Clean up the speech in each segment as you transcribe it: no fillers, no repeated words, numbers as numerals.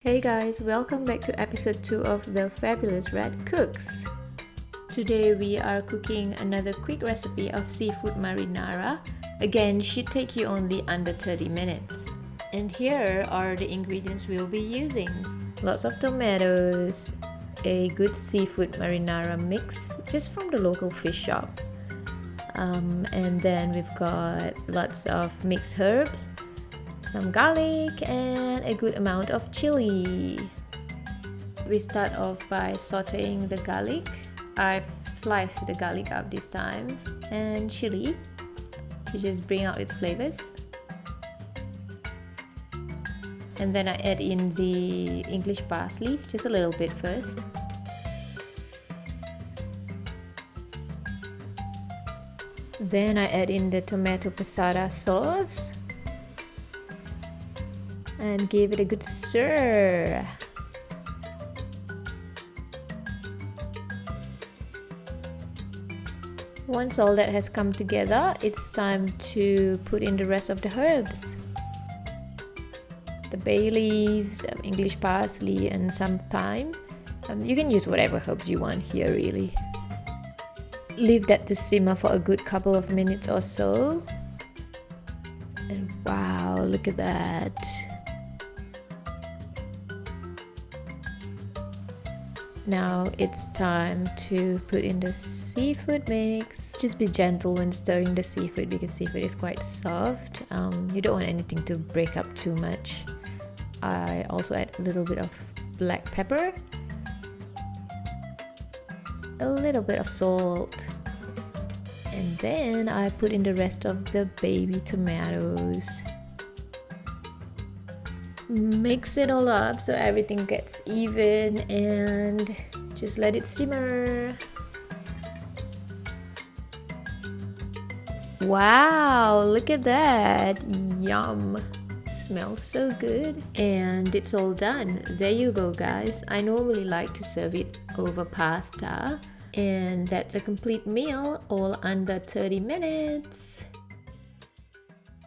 Hey guys, welcome back to episode 2 of The Fabulous Red Cooks. Today we are cooking another quick recipe of seafood marinara. Again, should take you only under 30 minutes. And here are the ingredients we'll be using. Lots of tomatoes, a good seafood marinara mix just from the local fish shop. And then we've got lots of mixed herbs, some garlic, and a good amount of chili. We start off by sauteing the garlic. I've sliced the garlic up this time, and chili to just bring out its flavors. And then I add in the English parsley, just a little bit first. Then I add in the tomato passata sauce and give it a good stir. Once all that has come together, it's time to put in the rest of the herbs. The bay leaves, English parsley, and some thyme. You can use whatever herbs you want here, really. Leave that to simmer for a good couple of minutes or so. And wow, look at that. Now it's time to put in the seafood mix. Just be gentle when stirring the seafood because seafood is quite soft. You don't want anything to break up too much. I also add a little bit of black pepper, a little bit of salt, and then I put in the rest of the baby tomatoes. Mix it all up so everything gets even and just let it simmer. Wow, look at that! Yum! Smells so good. And it's all done. There you go, guys. I normally like to serve it over pasta, and that's a complete meal, all under 30 minutes.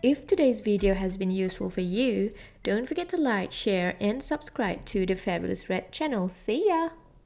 If today's video has been useful for you, don't forget to like, share, and subscribe to the Fabulous Red channel. See ya!